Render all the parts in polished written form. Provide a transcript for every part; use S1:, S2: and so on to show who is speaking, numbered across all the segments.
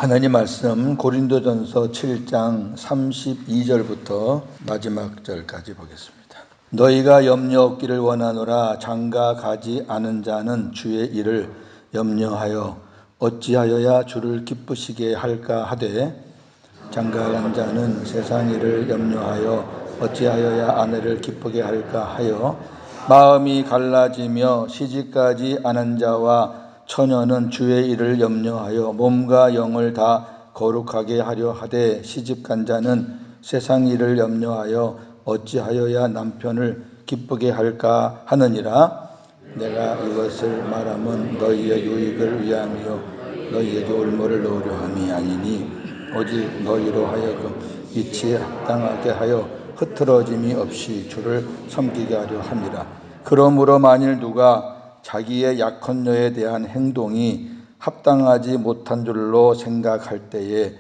S1: 하나님 말씀 고린도전서 7장 32절부터 마지막 절까지 보겠습니다. 너희가 염려 없기를 원하노라. 장가 가지 않은 자는 주의 일을 염려하여 어찌하여야 주를 기쁘시게 할까 하되, 장가간 자는 세상 일을 염려하여 어찌하여야 아내를 기쁘게 할까 하여 마음이 갈라지며 시집가지 않은 자와 처녀는 주의 일을 염려하여 몸과 영을 다 거룩하게 하려 하되, 시집간 자는 세상 일을 염려하여 어찌하여야 남편을 기쁘게 할까 하느니라. 내가 이것을 말함은 너희의 유익을 위함이요 너희에게 올무를 놓으려 함이 아니니, 오직 너희로 하여금 이치에 합당하게 하여 흐트러짐이 없이 주를 섬기게 하려 함이라. 그러므로 만일 누가 자기의 약혼녀에 대한 행동이 합당하지 못한 줄로 생각할 때에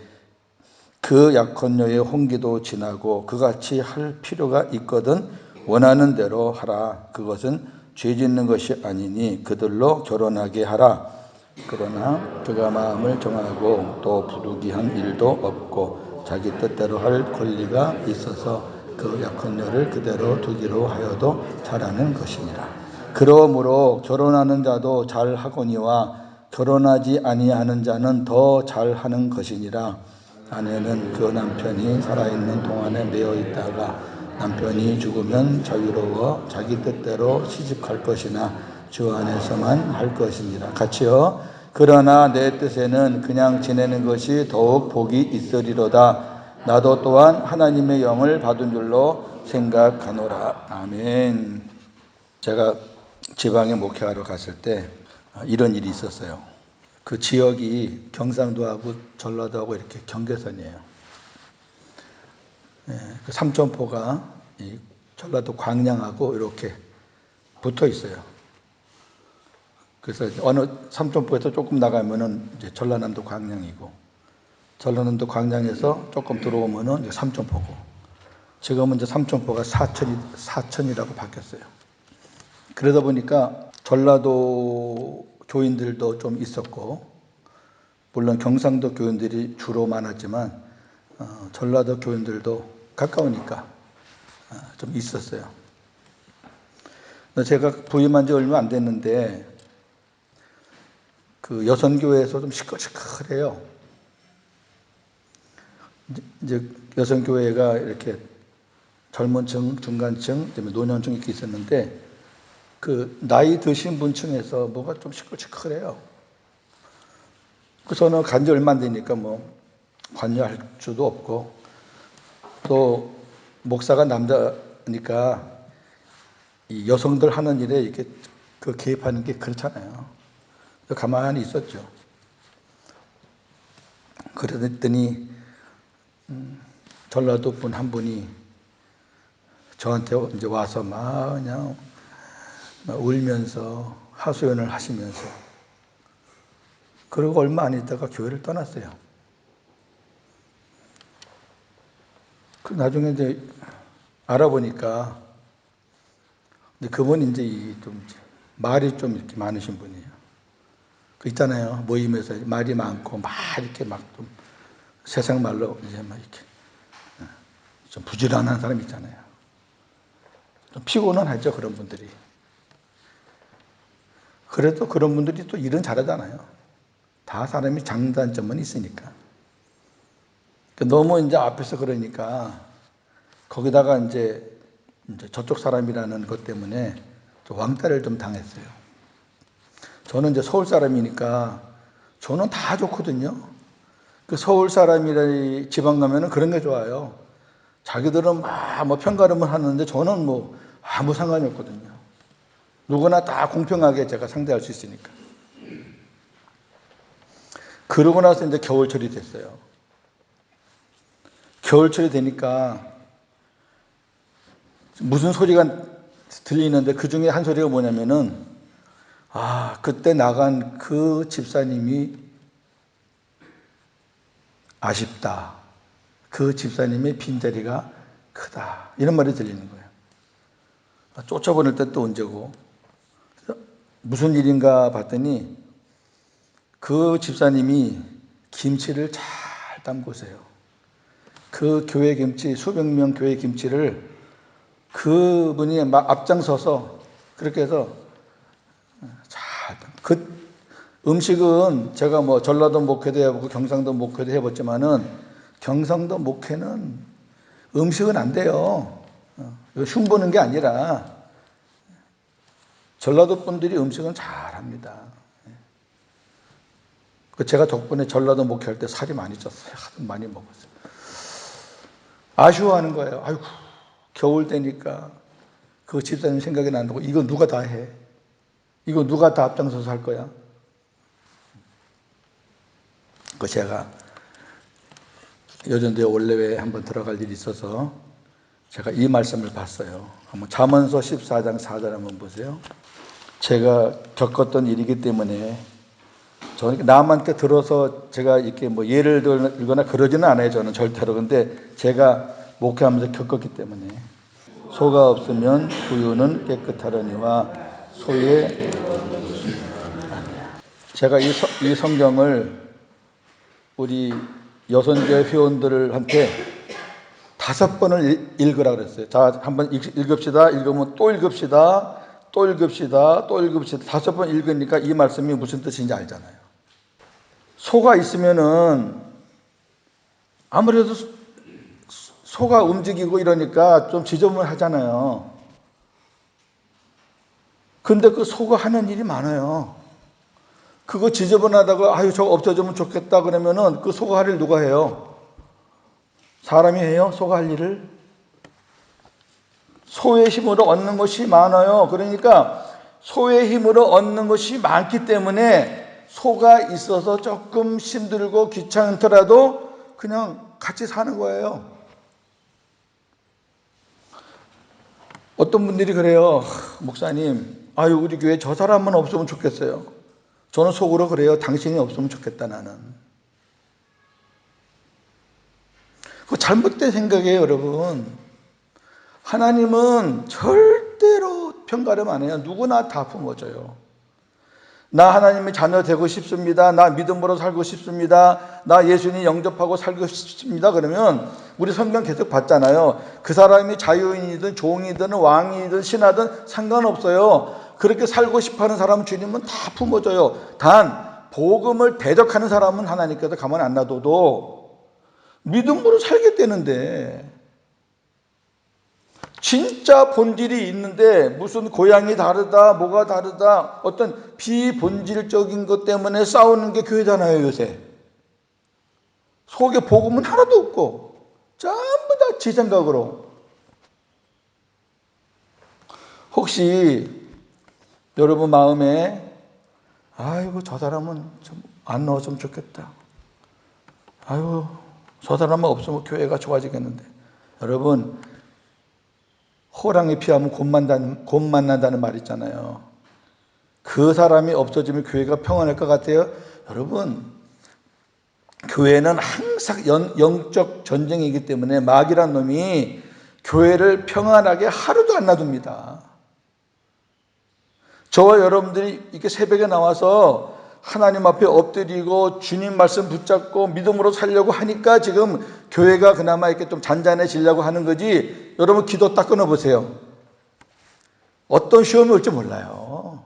S1: 그 약혼녀의 혼기도 지나고 그같이 할 필요가 있거든 원하는 대로 하라. 그것은 죄 짓는 것이 아니니 그들로 결혼하게 하라. 그러나 그가 마음을 정하고 또 부득이한 일도 없고 자기 뜻대로 할 권리가 있어서 그 약혼녀를 그대로 두기로 하여도 잘하는 것이니라. 그러므로 결혼하는 자도 잘하거니와 결혼하지 아니하는 자는 더 잘하는 것이니라. 아내는 그 남편이 살아있는 동안에 매어 있다가 남편이 죽으면 자유로워 자기 뜻대로 시집갈 것이나 주 안에서만 할 것이니라. 같이요. 그러나 내 뜻에는 그냥 지내는 것이 더욱 복이 있으리로다. 나도 또한 하나님의 영을 받은 줄로 생각하노라. 아멘. 제가 지방에 목회하러 갔을 때 이런 일이 있었어요. 그 지역이 경상도하고 전라도하고 이렇게 경계선이에요. 그 삼천포가 이 전라도 광양하고 이렇게 붙어 있어요. 그래서 어느 삼천포에서 조금 나가면은 이제 전라남도 광양이고, 전라남도 광양에서 조금 들어오면은 이제 삼천포고, 지금은 이제 삼천포가 사천이라고 바뀌었어요. 그러다 보니까 전라도 교인들도 좀 있었고, 물론 경상도 교인들이 주로 많았지만 전라도 교인들도 가까우니까 좀 있었어요. 제가 부임한 지 얼마 안 됐는데 그 여선교회에서 좀 시끌시끌해요. 이제 여선교회가 이렇게 젊은층, 중간층, 노년층 이렇게 있었는데 그 나이 드신 분층에서 뭐가 좀 시끌시끌해요. 그래서 저는 간지 얼마 안 되니까 뭐 관여할 수도 없고, 또 목사가 남자니까 이 여성들 하는 일에 이렇게 그 개입하는 게 그렇잖아요. 가만히 있었죠. 그랬더니 전라도 분 한 분이 저한테 이제 와서 막 그냥 울면서 하소연을 하시면서, 그리고 얼마 안 있다가 교회를 떠났어요. 그 나중에 이제 알아보니까 그분이 이제 좀 말이 좀 이렇게 많으신 분이에요. 그 있잖아요. 모임에서 말이 많고 막 이렇게 막 좀 세상 말로 이제 막 이렇게 좀 부지런한 사람 있잖아요. 좀 피곤은 하죠, 그런 분들이. 그래도 그런 분들이 또 일은 잘하잖아요. 다 사람이 장단점은 있으니까. 너무 이제 앞에서 그러니까 거기다가 이제 저쪽 사람이라는 것 때문에 왕따를 좀 당했어요. 저는 이제 서울 사람이니까 저는 다 좋거든요. 그 서울 사람이라 지방 가면은 그런 게 좋아요. 자기들은 막 뭐 편가름을 하는데 저는 뭐 아무 상관이 없거든요. 누구나 다 공평하게 제가 상대할 수 있으니까. 그러고 나서 이제 겨울철이 됐어요. 겨울철이 되니까 무슨 소리가 들리는데 그 중에 한 소리가 뭐냐면은, 그때 나간 그 집사님이 아쉽다. 그 집사님의 빈자리가 크다. 이런 말이 들리는 거예요. 쫓아보낼 때 또 언제고. 무슨 일인가 봤더니 그 집사님이 김치를 잘 담그세요. 그 교회 김치, 수백 명 교회 김치를 그분이 막 앞장서서 그렇게 해서 그 음식은 제가 뭐 전라도 목회도 해보고 경상도 목회도 해봤지만은 경상도 목회는 음식은 안 돼요. 흉보는 게 아니라 전라도 분들이 음식은 잘합니다. 제가 덕분에 전라도 목회할 때 살이 많이 쪘어요. 하도 많이 먹었어요. 아쉬워하는 거예요. 아이고, 겨울 되니까 그 집사님 생각이 난다고. 이거 누가 다 해? 이거 누가 다 앞장서서 할 거야? 그 제가 여전도에 원래회 한번 들어갈 일이 있어서 제가 이 말씀을 봤어요. 한번 잠언서 14장 4절 한번 보세요. 제가 겪었던 일이기 때문에 저는 남한테 들어서 제가 이렇게 뭐 예를 들거나 그러지는 않아요. 저는 절대로. 근데 제가 목회하면서 겪었기 때문에 소가 없으면 구유는 깨끗하려니와 소의 제가 이 성경을 우리 여선교회 회원들한테 5번을 읽으라 그랬어요. 자, 한번 읽읍시다. 읽으면 또 읽읍시다. 또 읽읍시다. 또 읽읍시다. 5번 읽으니까 이 말씀이 무슨 뜻인지 알잖아요. 소가 있으면은 아무래도 소가 움직이고 이러니까 좀 지저분하잖아요. 근데 그 소가 하는 일이 많아요. 그거 지저분하다고 아유 저거 없어지면 좋겠다 그러면은 그 소가 할 일 누가 해요? 사람이 해요? 소가 할 일을? 소의 힘으로 얻는 것이 많아요. 그러니까 소의 힘으로 얻는 것이 많기 때문에 소가 있어서 조금 힘들고 귀찮더라도 그냥 같이 사는 거예요. 어떤 분들이 그래요. 목사님, 아유 우리 교회 저 사람만 없으면 좋겠어요. 저는 속으로 그래요. 당신이 없으면 좋겠다 나는. 그거 잘못된 생각이에요, 여러분. 하나님은 절대로 평가를 안 해요. 누구나 다 품어줘요. 나 하나님의 자녀 되고 싶습니다. 나 믿음으로 살고 싶습니다. 나 예수님 영접하고 살고 싶습니다. 그러면 우리 성경 계속 봤잖아요. 그 사람이 자유인이든 종이든 왕이든 신하든 상관없어요. 그렇게 살고 싶어하는 사람은 주님은 다 품어줘요. 단 복음을 대적하는 사람은 하나님께서 가만 안 놔둬도 믿음으로 살겠다는데 진짜 본질이 있는데 무슨 고향이 다르다 뭐가 다르다 어떤 비본질적인 것 때문에 싸우는 게 교회잖아요. 요새 속에 복음은 하나도 없고 전부 다 지 생각으로. 혹시 여러분 마음에 아이고 저 사람은 좀 안 넣었으면 좋겠다, 아이고 저 사람만 없으면 교회가 좋아지겠는데. 여러분 호랑이 피하면 곰 만난다는 말 있잖아요. 그 사람이 없어지면 교회가 평안할 것 같아요? 여러분 교회는 항상 영적 전쟁이기 때문에 마귀란 놈이 교회를 평안하게 하루도 안 놔둡니다. 저와 여러분들이 이렇게 새벽에 나와서 하나님 앞에 엎드리고 주님 말씀 붙잡고 믿음으로 살려고 하니까 지금 교회가 그나마 이렇게 좀 잔잔해지려고 하는 거지. 여러분 기도 딱 끊어보세요. 어떤 시험이 올지 몰라요.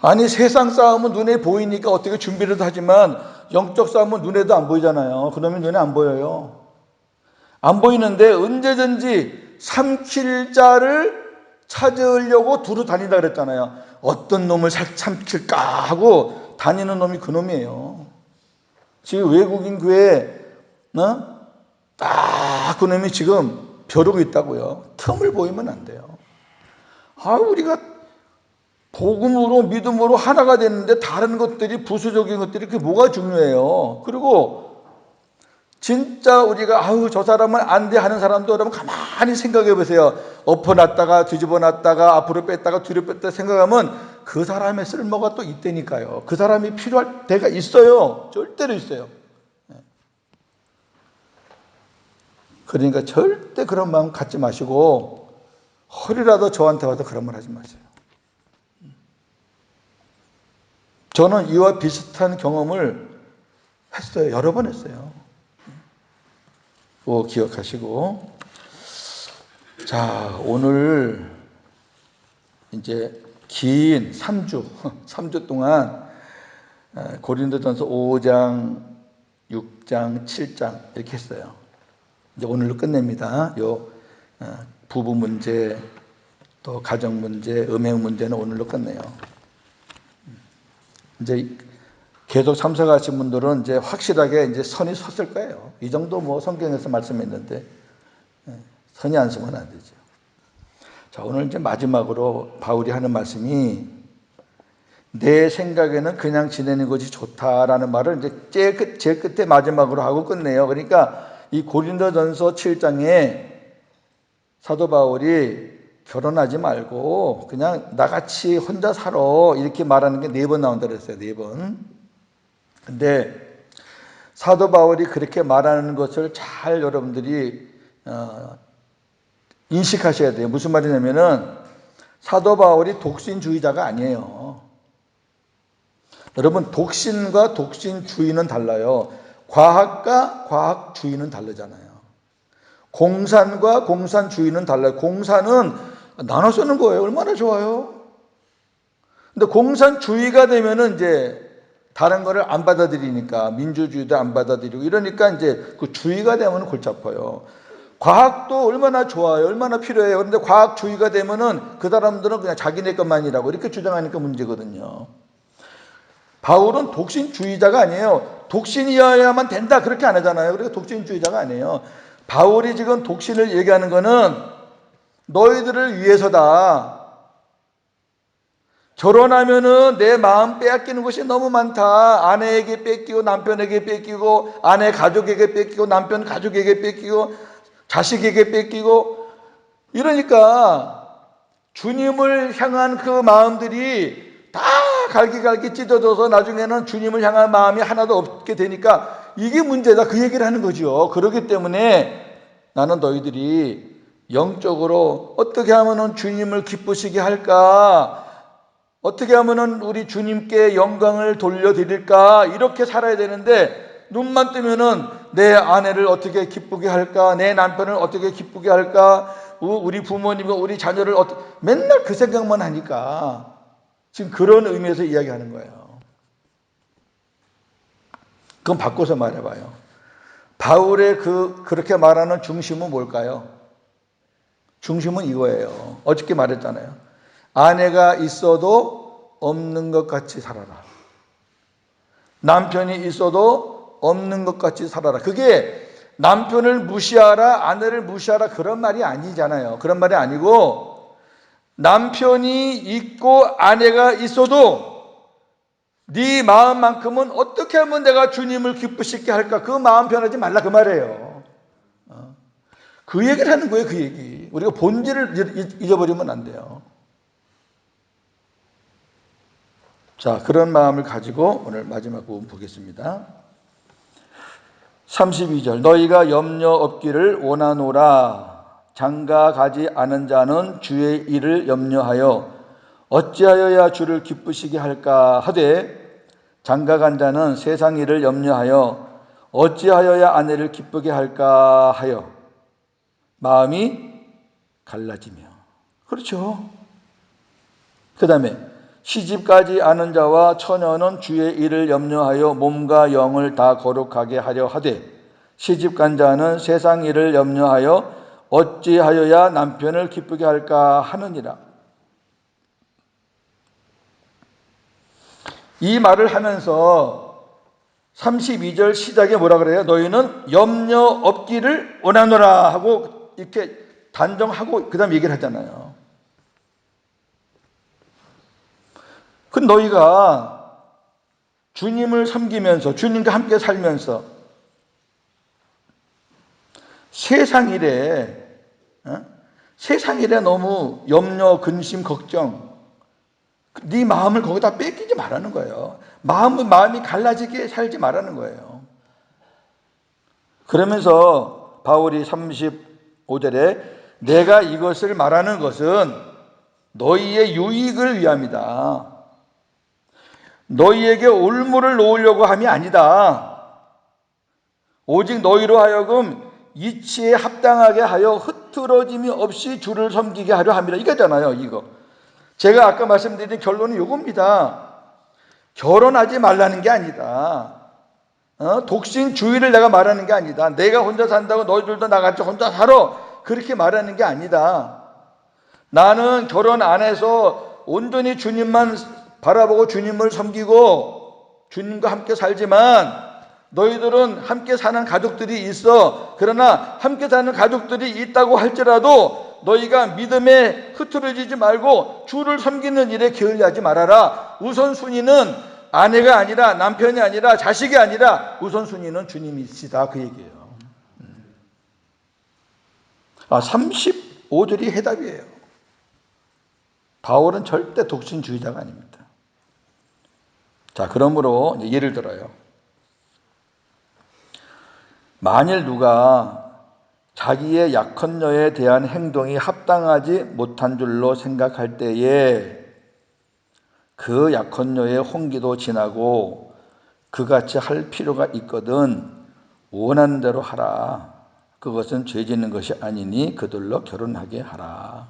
S1: 아니 세상 싸움은 눈에 보이니까 어떻게 준비를 하지만 영적 싸움은 눈에도 안 보이잖아요. 그러면 눈에 안 보여요. 안 보이는데 언제든지 삼킬 자를 찾으려고 두루 다닌다 그랬잖아요. 어떤 놈을 삼킬까 하고 다니는 놈이 그 놈이에요. 지금 외국인 교회에 딱 그 놈이 지금 벼르고 있다고요. 틈을 보이면 안 돼요. 우리가 복음으로 믿음으로 하나가 됐는데 다른 것들이 부수적인 것들이 그게 뭐가 중요해요. 그리고 진짜 우리가 저 사람은 안 돼 하는 사람도 여러분 가만히 생각해 보세요. 엎어놨다가 뒤집어놨다가 앞으로 뺐다가 뒤로 뺐다 생각하면 그 사람의 쓸모가 또 있다니까요. 그 사람이 필요할 때가 있어요. 절대로 있어요. 그러니까 절대 그런 마음 갖지 마시고 허리라도 저한테 와서 그런 말 하지 마세요. 저는 이와 비슷한 경험을 했어요. 여러 번 했어요. 그거 기억하시고. 자, 오늘 이제 긴 3주 동안 고린도전서 5장, 6장, 7장 이렇게 했어요. 이제 오늘로 끝냅니다. 부부 문제, 또 가정 문제, 음행 문제는 오늘로 끝내요. 이제 계속 참석하신 분들은 이제 확실하게 이제 선이 섰을 거예요. 이 정도 뭐 성경에서 말씀했는데 선이 안 서면 안 되죠. 자, 오늘 이제 마지막으로 바울이 하는 말씀이 내 생각에는 그냥 지내는 것이 좋다라는 말을 이제 제일 끝에 마지막으로 하고 끝내요. 그러니까 이 고린도전서 7장에 사도 바울이 결혼하지 말고 그냥 나같이 혼자 살아 이렇게 말하는 게 4번 나온다 그랬어요. 4번. 근데 사도 바울이 그렇게 말하는 것을 잘 여러분들이 인식하셔야 돼요. 무슨 말이냐면은 사도 바울이 독신주의자가 아니에요. 여러분, 독신과 독신주의는 달라요. 과학과 과학주의는 다르잖아요. 공산과 공산주의는 달라요. 공산은 나눠 쓰는 거예요. 얼마나 좋아요. 근데 공산주의가 되면은 이제 다른 거를 안 받아들이니까 민주주의도 안 받아들이고 이러니까 이제 그 주의가 되면 골치 아파요. 과학도 얼마나 좋아요. 얼마나 필요해요. 그런데 과학주의가 되면은 그 사람들은 그냥 자기네 것만이라고 이렇게 주장하니까 문제거든요. 바울은 독신주의자가 아니에요. 독신이어야만 된다 그렇게 안 하잖아요. 그러니까 독신주의자가 아니에요. 바울이 지금 독신을 얘기하는 거는 너희들을 위해서다. 결혼하면은 내 마음 빼앗기는 것이 너무 많다. 아내에게 뺏기고 남편에게 뺏기고 아내 가족에게 뺏기고 남편 가족에게 뺏기고 자식에게 뺏기고 이러니까 주님을 향한 그 마음들이 다 갈기갈기 찢어져서 나중에는 주님을 향한 마음이 하나도 없게 되니까 이게 문제다. 그 얘기를 하는 거죠. 그렇기 때문에 나는 너희들이 영적으로 어떻게 하면은 주님을 기쁘시게 할까? 어떻게 하면은 우리 주님께 영광을 돌려드릴까? 이렇게 살아야 되는데 눈만 뜨면은 내 아내를 어떻게 기쁘게 할까? 내 남편을 어떻게 기쁘게 할까? 우리 부모님과 우리 자녀를 어떻게 맨날 그 생각만 하니까 지금 그런 의미에서 이야기하는 거예요. 그럼 바꿔서 말해봐요. 바울의 그렇게 말하는 중심은 뭘까요? 중심은 이거예요. 어저께 말했잖아요. 아내가 있어도 없는 것 같이 살아라. 남편이 있어도 없는 것 같이 살아라. 그게 남편을 무시하라, 아내를 무시하라 그런 말이 아니잖아요. 그런 말이 아니고 남편이 있고 아내가 있어도 네 마음만큼은 어떻게 하면 내가 주님을 기쁘시게 할까? 그 마음 변하지 말라 그 말이에요. 그 얘기를 하는 거예요. 그 얘기. 우리가 본질을 잊어버리면 안 돼요. 자, 그런 마음을 가지고 오늘 마지막 부분 보겠습니다. 32절 너희가 염려 없기를 원하노라. 장가 가지 않은 자는 주의 일을 염려하여 어찌하여야 주를 기쁘시게 할까 하되 장가 간 자는 세상 일을 염려하여 어찌하여야 아내를 기쁘게 할까 하여 마음이 갈라지며. 그렇죠. 그 다음에 시집가지 않은 자와 처녀는 주의 일을 염려하여 몸과 영을 다 거룩하게 하려 하되 시집간 자는 세상 일을 염려하여 어찌하여야 남편을 기쁘게 할까 하느니라. 이 말을 하면서 32절 시작에 뭐라 그래요? 너희는 염려 없기를 원하노라 하고 이렇게 단정하고 그 다음 얘기를 하잖아요. 그 너희가 주님을 섬기면서 주님과 함께 살면서 세상 일에 너무 염려, 근심, 걱정 네 마음을 거기다 뺏기지 말라는 거예요. 마음이 갈라지게 살지 말라는 거예요. 그러면서 바울이 35절에 내가 이것을 말하는 것은 너희의 유익을 위함이다. 너희에게 올무를 놓으려고 함이 아니다. 오직 너희로 하여금 이치에 합당하게 하여 흐트러짐이 없이 주를 섬기게 하려 함이라. 이거잖아요, 이거. 제가 아까 말씀드린 결론은 이겁니다. 결혼하지 말라는 게 아니다. 독신주의를 내가 말하는 게 아니다. 내가 혼자 산다고 너희들도 나같이 혼자 살아. 그렇게 말하는 게 아니다. 나는 결혼 안 해서 온전히 주님만 바라보고 주님을 섬기고 주님과 함께 살지만 너희들은 함께 사는 가족들이 있어. 그러나 함께 사는 가족들이 있다고 할지라도 너희가 믿음에 흐트러지지 말고 주를 섬기는 일에 게을리하지 말아라. 우선순위는 아내가 아니라 남편이 아니라 자식이 아니라 우선순위는 주님이시다, 그 얘기예요. 35절이 해답이에요. 바울은 절대 독신주의자가 아닙니다. 자, 그러므로 예를 들어요. 만일 누가 자기의 약혼녀에 대한 행동이 합당하지 못한 줄로 생각할 때에 그 약혼녀의 혼기도 지나고 그같이 할 필요가 있거든 원하는 대로 하라. 그것은 죄 짓는 것이 아니니 그들로 결혼하게 하라.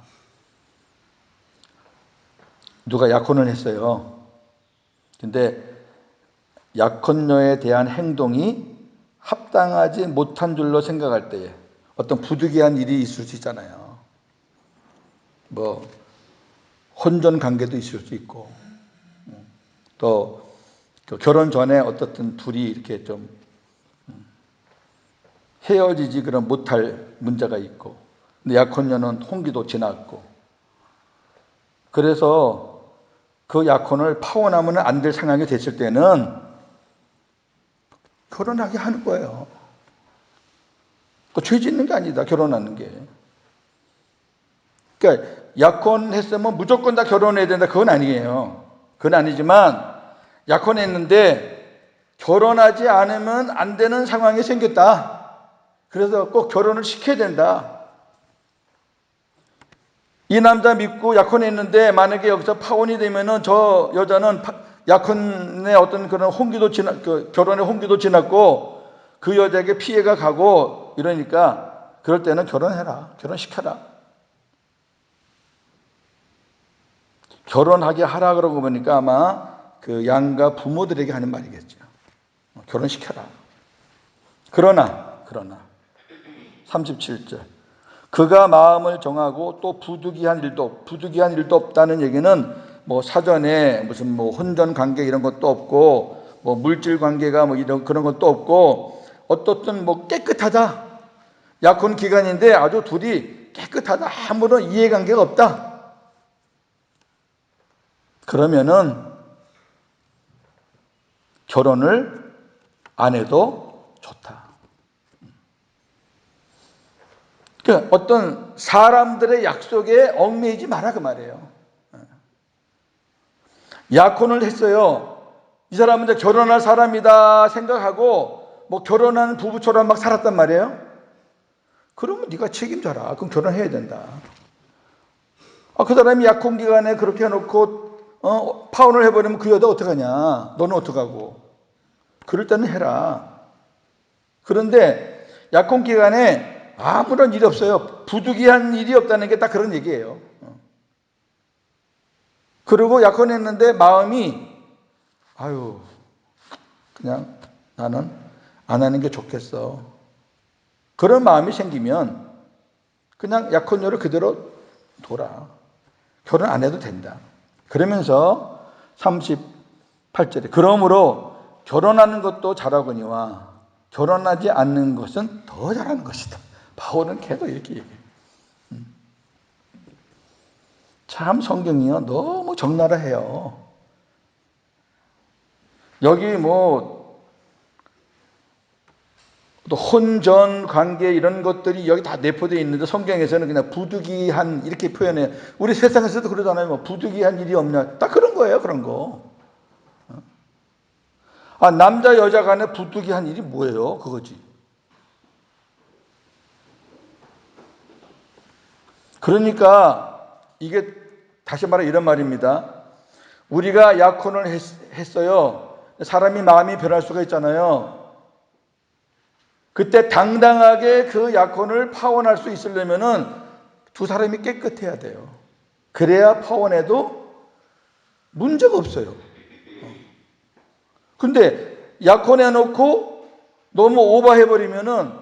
S1: 누가 약혼을 했어요. 근데 약혼녀에 대한 행동이 합당하지 못한 줄로 생각할 때에 어떤 부득이한 일이 있을 수 있잖아요. 뭐 혼전 관계도 있을 수 있고, 또 결혼 전에 어떻든 둘이 이렇게 좀 헤어지지 그런 못할 문제가 있고, 근데 약혼녀는 혼기도 지났고, 그래서 그 약혼을 파혼하면 안 될 상황이 됐을 때는 결혼하게 하는 거예요. 그 죄 짓는 게 아니다, 결혼하는 게. 그러니까 약혼했으면 무조건 다 결혼해야 된다, 그건 아니에요. 그건 아니지만 약혼했는데 결혼하지 않으면 안 되는 상황이 생겼다. 그래서 꼭 결혼을 시켜야 된다. 이 남자 믿고 약혼했는데 만약에 여기서 파혼이 되면은 저 여자는 약혼의 어떤 그런 홍기도 결혼의 홍기도 지났고 그 여자에게 피해가 가고 이러니까 그럴 때는 결혼해라. 결혼시켜라. 결혼하게 하라 그러고 보니까 아마 그 양가 부모들에게 하는 말이겠죠. 결혼시켜라. 그러나 37절 그가 마음을 정하고 또 부득이한 일도 없다는 얘기는 뭐 사전에 무슨 뭐 혼전 관계 이런 것도 없고 뭐 물질 관계가 뭐 이런 그런 것도 없고 어떻든 뭐 깨끗하다. 약혼 기간인데 아주 둘이 깨끗하다. 아무런 이해관계가 없다. 그러면은 결혼을 안 해도 좋다. 그러니까 어떤 사람들의 약속에 얽매이지 마라 그 말이에요. 약혼을 했어요. 이 사람은 이제 결혼할 사람이다 생각하고 뭐 결혼한 부부처럼 막 살았단 말이에요. 그러면 네가 책임져라. 그럼 결혼해야 된다. 그 사람이 약혼 기간에 그렇게 해놓고 파혼을 해버리면 그 여자 어떡하냐. 너는 어떡하고. 그럴 때는 해라. 그런데 약혼 기간에 아무런 일이 없어요. 부득이한 일이 없다는 게 딱 그런 얘기예요. 그리고 약혼했는데 마음이 그냥 나는 안 하는 게 좋겠어. 그런 마음이 생기면 그냥 약혼녀를 그대로 둬라. 결혼 안 해도 된다. 그러면서 38절에 그러므로 결혼하는 것도 잘하거니와 결혼하지 않는 것은 더 잘하는 것이다. 바울은 계속 이렇게 얘기해요. 참 성경이요 너무 적나라해요. 여기 또 혼전 관계 이런 것들이 여기 다 내포되어 있는데 성경에서는 그냥 부득이한 이렇게 표현해요. 우리 세상에서도 그러잖아요. 뭐 부득이한 일이 없냐. 딱 그런 거예요. 그런 거. 남자 여자 간에 부득이한 일이 뭐예요? 그거지. 그러니까 이게 다시 말해 이런 말입니다. 우리가 약혼을 했어요. 사람이 마음이 변할 수가 있잖아요. 그때 당당하게 그 약혼을 파혼할 수 있으려면은 두 사람이 깨끗해야 돼요. 그래야 파혼해도 문제가 없어요. 근데 약혼해놓고 너무 오버해버리면은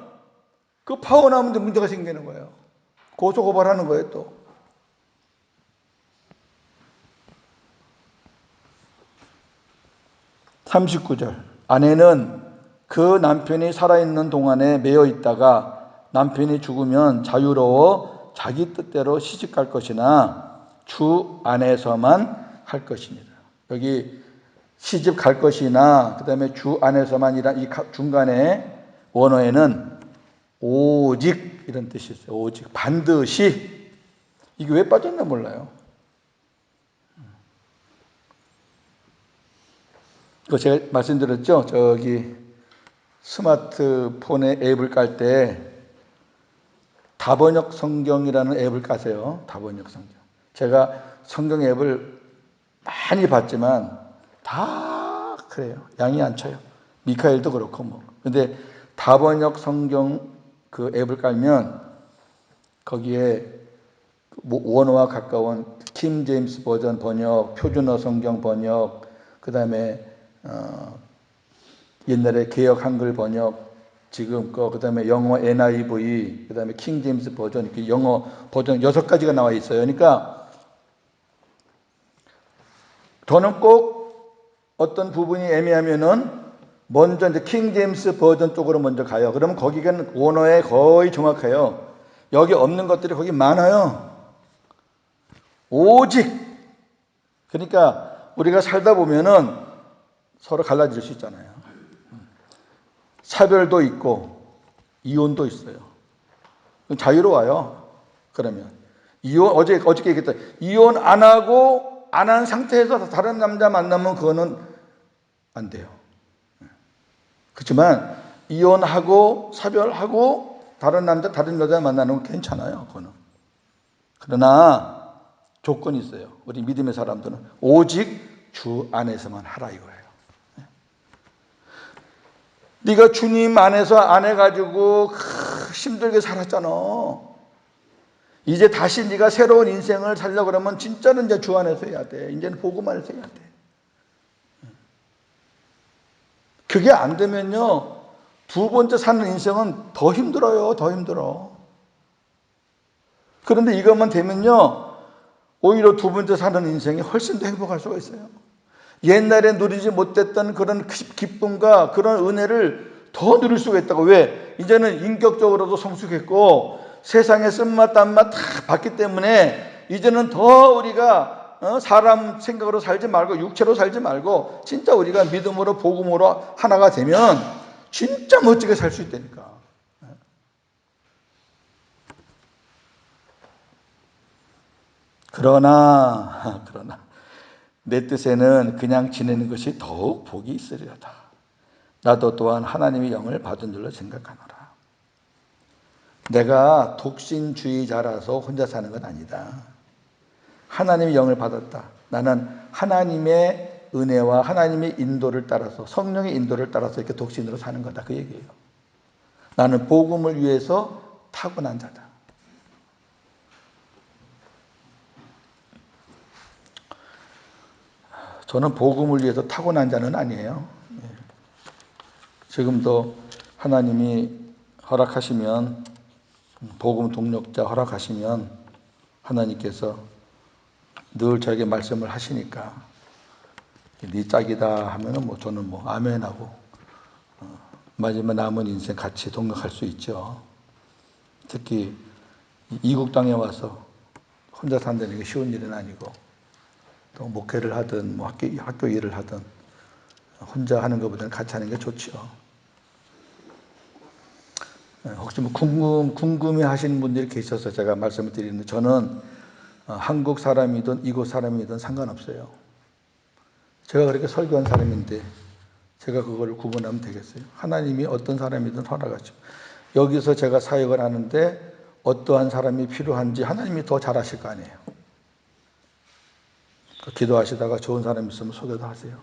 S1: 그 파혼하면 문제가 생기는 거예요. 고소고발하는 거예요, 또. 39절. 아내는 그 남편이 살아있는 동안에 매여 있다가 남편이 죽으면 자유로워 자기 뜻대로 시집갈 것이나 주 안에서만 할 것입니다. 여기 시집 갈 것이나 그 다음에 주 안에서만이란 이 중간에 원어에는 오직 이런 뜻이 있어요. 오직 반드시. 이게 왜 빠졌나 몰라요. 그 제가 말씀드렸죠. 저기 스마트폰에 앱을 깔 때 다번역 성경이라는 앱을 까세요. 다번역 성경. 제가 성경 앱을 많이 봤지만 다 그래요. 양이 안 차요. 미카엘도 그렇고 뭐. 근데 다번역 성경 그 앱을 깔면 거기에 원어와 가까운 킹 제임스 버전 번역, 표준어 성경 번역, 그 다음에 옛날에 개역 한글 번역, 지금 그 다음에 영어 NIV, 그 다음에 킹 제임스 버전, 이렇게 영어 버전 6가지가 나와 있어요. 그러니까 저는 꼭 어떤 부분이 애매하면은 먼저 이제 킹 제임스 버전 쪽으로 먼저 가요. 그러면 거기는 원어에 거의 정확해요. 여기 없는 것들이 거기 많아요. 오직. 그러니까 우리가 살다 보면은 서로 갈라질 수 있잖아요. 차별도 있고 이혼도 있어요. 자유로워요. 그러면 이혼 어저께 얘기했다. 이혼 안 하고 안 한 상태에서 다른 남자 만나면 그거는 안 돼요. 그렇지만 이혼하고 사별하고 다른 남자 다른 여자 만나는 건 괜찮아요. 그거는. 그러나 조건이 있어요. 우리 믿음의 사람들은 오직 주 안에서만 하라 이거예요. 네가 주님 안에서 안 해가지고 힘들게 살았잖아. 이제 다시 네가 새로운 인생을 살려고 그러면 진짜는 이제 주 안에서 해야 돼. 이제는 복음 안에서 해야 돼. 그게 안 되면요, 두 번째 사는 인생은 더 힘들어요. 더 힘들어. 그런데 이것만 되면요, 오히려 두 번째 사는 인생이 훨씬 더 행복할 수가 있어요. 옛날에 누리지 못했던 그런 기쁨과 그런 은혜를 더 누릴 수가 있다고. 왜? 이제는 인격적으로도 성숙했고 세상의 쓴맛 단맛 다 봤기 때문에 이제는 더 우리가 사람 생각으로 살지 말고 육체로 살지 말고 진짜 우리가 믿음으로 복음으로 하나가 되면 진짜 멋지게 살 수 있다니까. 그러나 내 뜻에는 그냥 지내는 것이 더욱 복이 있으리로다. 나도 또한 하나님의 영을 받은 줄로 생각하노라. 내가 독신주의자라서 혼자 사는 건 아니다. 하나님의 영을 받았다. 나는 하나님의 은혜와 하나님의 인도를 따라서 성령의 인도를 따라서 이렇게 독신으로 사는 거다. 그 얘기예요. 나는 복음을 위해서 타고난 자다. 저는 복음을 위해서 타고난 자는 아니에요. 지금도 하나님이 허락하시면 복음 동력자 허락하시면 하나님께서 늘 저에게 말씀을 하시니까 네 짝이다 하면은 뭐 저는 뭐 아멘하고 마지막 남은 인생 같이 동역할 수 있죠. 특히 이국 땅에 와서 혼자 산다는 게 쉬운 일은 아니고 또 목회를 하든 뭐 학교 일을 하든 혼자 하는 것보다는 같이 하는 게 좋죠. 혹시 뭐 궁금해 하시는 분들이 계셔서 제가 말씀을 드리는데 저는 한국 사람이든 이곳 사람이든 상관없어요. 제가 그렇게 설교한 사람인데 제가 그걸 구분하면 되겠어요. 하나님이 어떤 사람이든 허락하시고 여기서 제가 사역을 하는데 어떠한 사람이 필요한지 하나님이 더 잘 아실 거 아니에요. 기도하시다가 좋은 사람 있으면 소개도 하세요.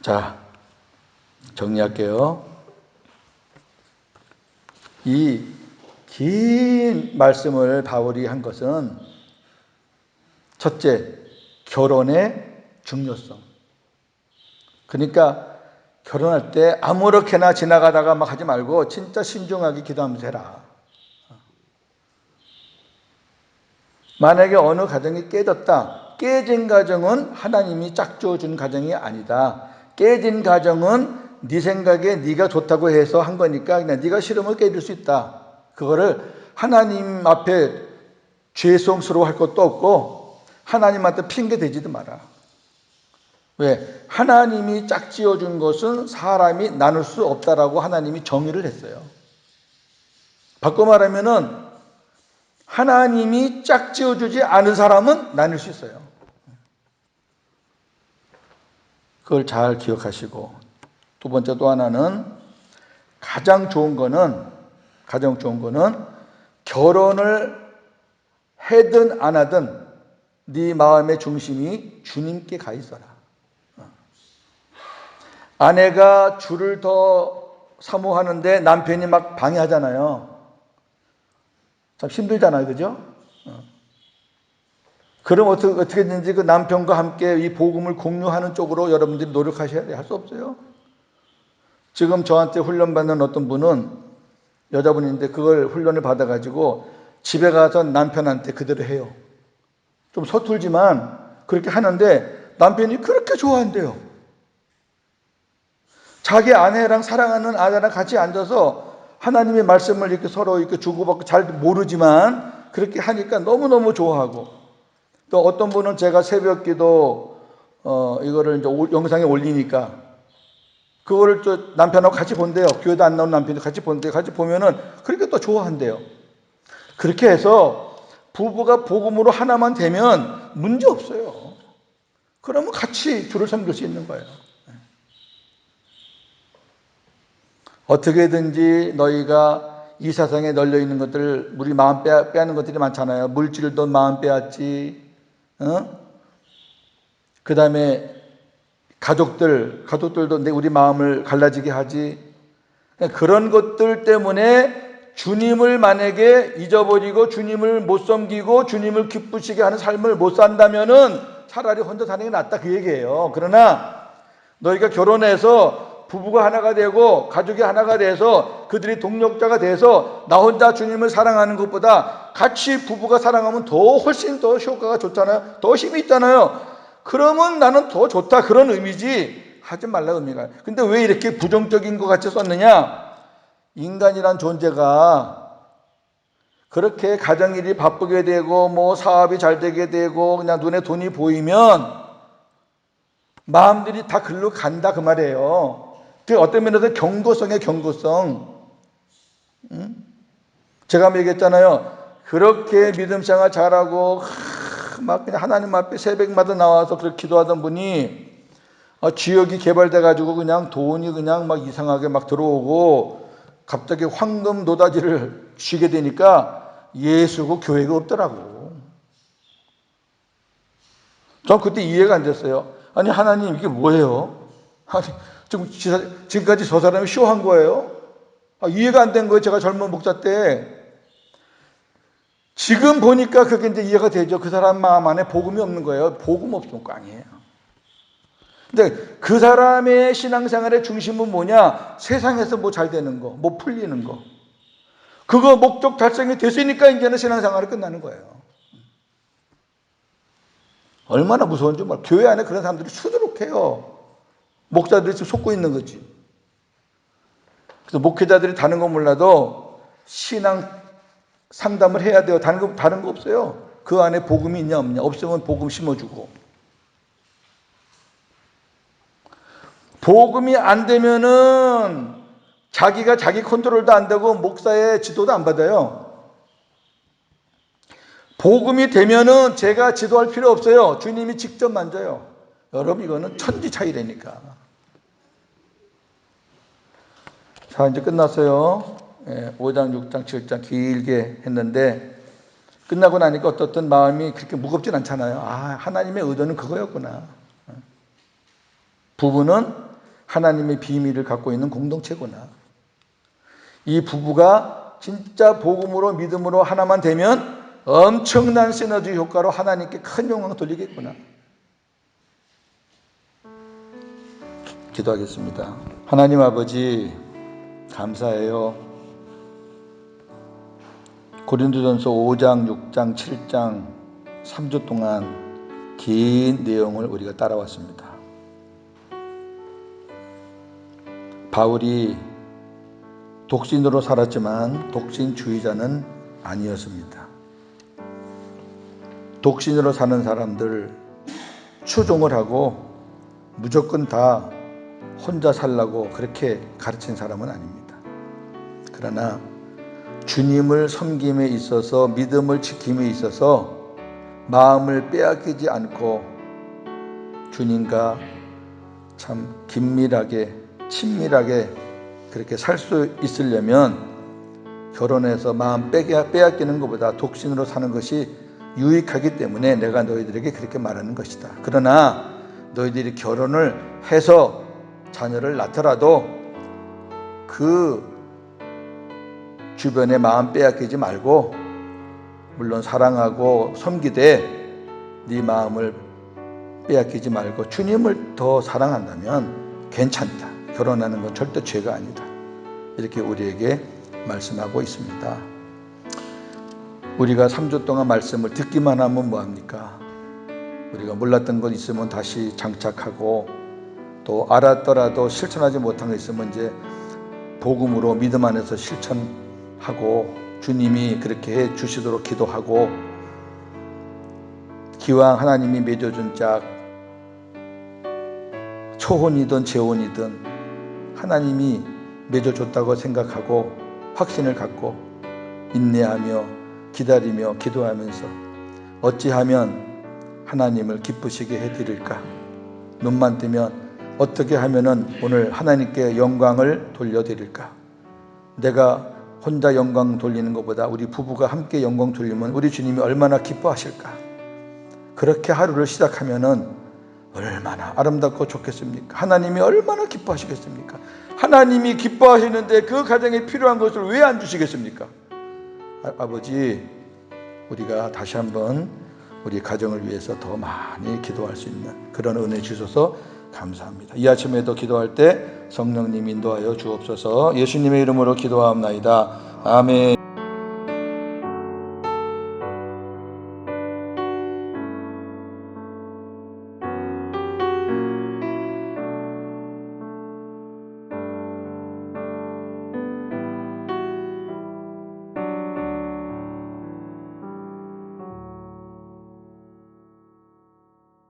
S1: 자, 정리할게요. 이 긴 말씀을 바울이 한 것은 첫째, 결혼의 중요성. 그러니까 결혼할 때 아무렇게나 지나가다가 막 하지 말고 진짜 신중하게 기도하면서 해라. 만약에 어느 가정이 깨졌다. 깨진 가정은 하나님이 짝지어준 가정이 아니다. 깨진 가정은 네 생각에 네가 좋다고 해서 한 거니까 그냥 네가 싫으면 깨질 수 있다. 그거를 하나님 앞에 죄송스러워할 것도 없고 하나님한테 핑계 대지도 마라. 왜? 하나님이 짝지어준 것은 사람이 나눌 수 없다라고 하나님이 정의를 했어요. 바꿔 말하면은 하나님이 짝지어주지 않은 사람은 나눌 수 있어요. 그걸 잘 기억하시고, 두 번째 또 하나는 가장 좋은 거는 결혼을 해든 안 하든 네 마음의 중심이 주님께 가 있어라. 아내가 주를 더 사모하는데 남편이 막 방해하잖아요. 참 힘들잖아요, 그죠? 그럼 어떻게든지 그 남편과 함께 이 복음을 공유하는 쪽으로 여러분들이 노력하셔야 돼요. 할 수 없어요. 지금 저한테 훈련받는 어떤 분은 여자분인데 그걸 훈련을 받아가지고 집에 가서 남편한테 그대로 해요. 좀 서툴지만 그렇게 하는데 남편이 그렇게 좋아한대요. 자기 아내랑 사랑하는 아내랑 같이 앉아서 하나님의 말씀을 이렇게 서로 이렇게 주고받고 잘 모르지만 그렇게 하니까 너무너무 좋아하고, 또 어떤 분은 제가 새벽 기도 이거를 이제 영상에 올리니까 그거를 또 남편하고 같이 본대요. 교회도 안 나온 남편이 같이 본대요. 같이 보면은 그렇게 또 좋아한대요. 그렇게 해서 부부가 복음으로 하나만 되면 문제 없어요. 그러면 같이 주를 섬길 수 있는 거예요. 어떻게든지 너희가 이 세상에 널려 있는 것들, 우리 마음 빼앗는 것들이 많잖아요. 물질도 마음 빼앗지, 그 다음에 가족들도 우리 마음을 갈라지게 하지. 그런 것들 때문에 주님을 만약에 잊어버리고 주님을 못 섬기고 주님을 기쁘시게 하는 삶을 못 산다면은 차라리 혼자 사는 게 낫다, 그 얘기예요. 그러나 너희가 결혼해서 부부가 하나가 되고 가족이 하나가 돼서 그들이 동력자가 돼서 나 혼자 주님을 사랑하는 것보다 같이 부부가 사랑하면 훨씬 더 효과가 좋잖아요. 더 힘이 있잖아요. 그러면 나는 더 좋다, 그런 의미지 하지 말라 의미가. 근데 왜 이렇게 부정적인 것 같이 썼느냐? 인간이란 존재가 그렇게 가정일이 바쁘게 되고 뭐 사업이 잘 되게 되고 그냥 눈에 돈이 보이면 마음들이 다 글로 간다, 그 말이에요. 그 어떤 면에서 경고성이에요, 경고성. 제가 얘기했잖아요. 그렇게 믿음 생활 잘하고 막 그냥 하나님 앞에 새벽마다 나와서 그렇게 기도하던 분이 지역이 개발돼 가지고 그냥 돈이 그냥 막 이상하게 막 들어오고 갑자기 황금 노다지를 쥐게 되니까 예수고 교회가 없더라고. 전 그때 이해가 안 됐어요. 아니 하나님 이게 뭐예요? 아니 지금까지 저 사람이 쇼한 거예요? 이해가 안 된 거예요. 제가 젊은 목사 때. 지금 보니까 그게 이제 이해가 되죠. 그 사람 마음 안에 복음이 없는 거예요. 복음 없으면 꽝이에요. 근데 그 사람의 신앙생활의 중심은 뭐냐? 세상에서 뭐 잘 되는 거, 뭐 풀리는 거. 그거 목적 달성이 됐으니까 이제는 신앙생활이 끝나는 거예요. 얼마나 무서운지 몰라. 교회 안에 그런 사람들이 수두룩해요. 목사들이 지금 속고 있는 거지. 그래서 목회자들이 다른 건 몰라도 신앙 상담을 해야 돼요. 다른 거 없어요. 그 안에 복음이 있냐 없냐. 없으면 복음 심어주고. 복음이 안 되면은 자기가 자기 컨트롤도 안 되고 목사의 지도도 안 받아요. 복음이 되면은 제가 지도할 필요 없어요. 주님이 직접 만져요. 여러분 이거는 천지 차이라니까. 자, 이제 끝났어요. 5장, 6장, 7장 길게 했는데 끝나고 나니까 어떻든 마음이 그렇게 무겁진 않잖아요. 아, 하나님의 의도는 그거였구나. 부부는 하나님의 비밀을 갖고 있는 공동체구나. 이 부부가 진짜 복음으로 믿음으로 하나만 되면 엄청난 시너지 효과로 하나님께 큰 영광을 돌리겠구나. 기도하겠습니다. 하나님 아버지, 감사해요. 고린도전서 5장, 6장, 7장 3주 동안 긴 내용을 우리가 따라왔습니다. 바울이 독신으로 살았지만 독신주의자는 아니었습니다. 독신으로 사는 사람들 추종을 하고 무조건 다 혼자 살라고 그렇게 가르친 사람은 아닙니다. 그러나 주님을 섬김에 있어서 믿음을 지킴에 있어서 마음을 빼앗기지 않고 주님과 참 긴밀하게 친밀하게 그렇게 살 수 있으려면 결혼해서 마음 빼앗기는 것보다 독신으로 사는 것이 유익하기 때문에 내가 너희들에게 그렇게 말하는 것이다. 그러나 너희들이 결혼을 해서 자녀를 낳더라도 그 주변에 마음 빼앗기지 말고 물론 사랑하고 섬기되 네 마음을 빼앗기지 말고 주님을 더 사랑한다면 괜찮다. 결혼하는 건 절대 죄가 아니다. 이렇게 우리에게 말씀하고 있습니다. 우리가 3주 동안 말씀을 듣기만 하면 뭐합니까? 우리가 몰랐던 것 있으면 다시 장착하고 또 알았더라도 실천하지 못한 것 있으면 이제 복음으로 믿음 안에서 실천하고 주님이 그렇게 해 주시도록 기도하고 기왕 하나님이 맺어준 짝 초혼이든 재혼이든 하나님이 맺어줬다고 생각하고 확신을 갖고 인내하며 기다리며 기도하면서 어찌하면 하나님을 기쁘시게 해드릴까? 눈만 뜨면 어떻게 하면은 오늘 하나님께 영광을 돌려드릴까? 내가 혼자 영광 돌리는 것보다 우리 부부가 함께 영광 돌리면 우리 주님이 얼마나 기뻐하실까? 그렇게 하루를 시작하면은 얼마나 아름답고 좋겠습니까? 하나님이 얼마나 기뻐하시겠습니까? 하나님이 기뻐하시는데 그 가정에 필요한 것을 왜 안 주시겠습니까? 아버지, 우리가 다시 한번 우리 가정을 위해서 더 많이 기도할 수 있는 그런 은혜 주셔서 감사합니다. 이 아침에도 기도할 때 성령님 인도하여 주옵소서. 예수님의 이름으로 기도하옵나이다. 아멘.